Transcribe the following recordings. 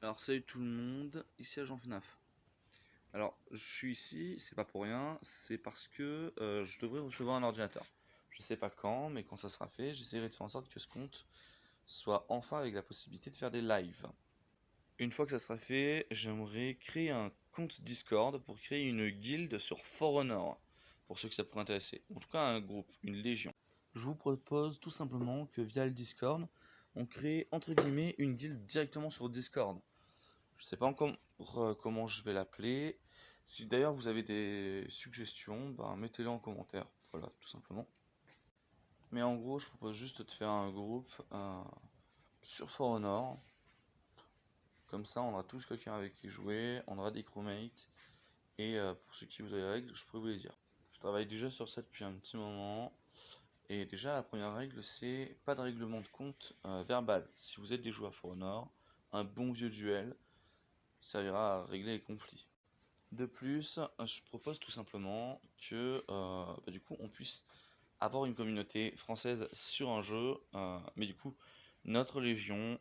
Alors salut tout le monde, ici Agent FNAF. Alors je suis ici, c'est pas pour rien, c'est parce que je devrais recevoir un ordinateur. Je sais pas quand, mais quand ça sera fait, j'essaierai de faire en sorte que ce compte soit enfin avec la possibilité de faire des lives. Une fois que ça sera fait, j'aimerais créer un compte Discord pour créer une guilde sur For Honor, pour ceux que ça pourrait intéresser. En tout cas un groupe, une légion. Je vous propose tout simplement que via le Discord, on crée entre guillemets une guilde directement sur Discord. Je sais pas encore comment je vais l'appeler. Si d'ailleurs vous avez des suggestions, ben, mettez-les en commentaire. Voilà, tout simplement. Mais en gros, je propose juste de faire un groupe sur For Honor. Comme ça, on aura tous quelqu'un avec qui jouer, on aura des crewmates. Et pour ceux qui vous avez les règles, je pourrais vous les dire. Je travaille déjà sur ça depuis un petit moment. Et déjà, la première règle, c'est pas de règlement de compte verbal. Si vous êtes des joueurs For Honor, un bon vieux duel servira à régler les conflits. De plus, je propose tout simplement que du coup on puisse avoir une communauté française sur un jeu, mais du coup notre légion,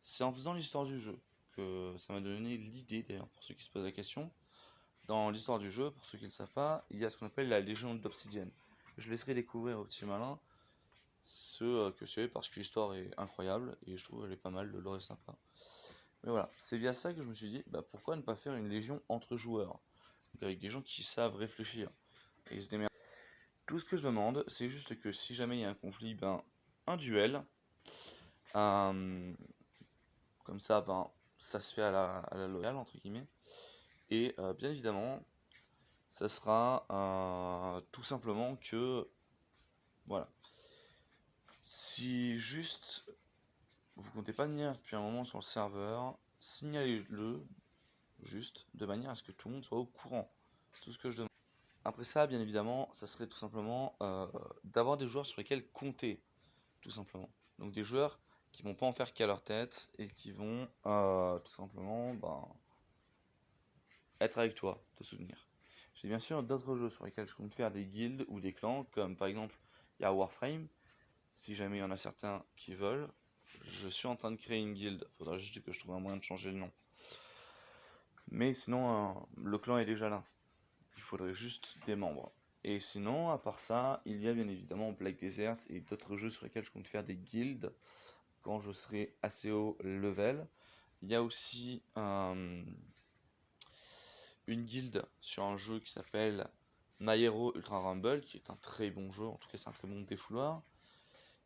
c'est en faisant l'histoire du jeu que ça m'a donné l'idée d'ailleurs pour ceux qui se posent la question. Dans l'histoire du jeu, pour ceux qui ne le savent pas, il y a ce qu'on appelle la Légion d'Obsidienne. Je laisserai découvrir aux petits malins ce que c'est parce que l'histoire est incroyable et je trouve qu'elle est pas mal, le lore est sympa. Mais voilà, c'est via ça que je me suis dit, bah, pourquoi ne pas faire une légion entre joueurs? Donc avec des gens qui savent réfléchir et se démerder. Tout ce que je demande, c'est juste que si jamais il y a un conflit, ben, un duel. euh, Comme ça, ben, ça se fait à la loyale, entre guillemets. Et bien évidemment, ça sera tout simplement que, voilà. Si juste vous comptez pas venir depuis un moment sur le serveur, signalez-le juste de manière à ce que tout le monde soit au courant. C'est tout ce que je demande. Après ça, bien évidemment, ça serait tout simplement d'avoir des joueurs sur lesquels compter, tout simplement. Donc des joueurs qui vont pas en faire qu'à leur tête et qui vont tout simplement être avec toi, te soutenir. J'ai bien sûr d'autres jeux sur lesquels je compte faire des guildes ou des clans, comme par exemple il y a Warframe. Si jamais il y en a certains qui veulent, je suis en train de créer une guilde. Faudra juste que je trouve un moyen de changer le nom. Mais sinon, le clan est déjà là. Il faudrait juste des membres. Et sinon, à part ça, il y a bien évidemment Black Desert et d'autres jeux sur lesquels je compte faire des guildes quand je serai assez haut level. Il y a aussi une guilde sur un jeu qui s'appelle My Hero Ultra Rumble, qui est un très bon jeu, en tout cas c'est un très bon défouloir.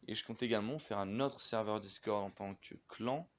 Et je compte également faire un autre serveur Discord en tant que clan,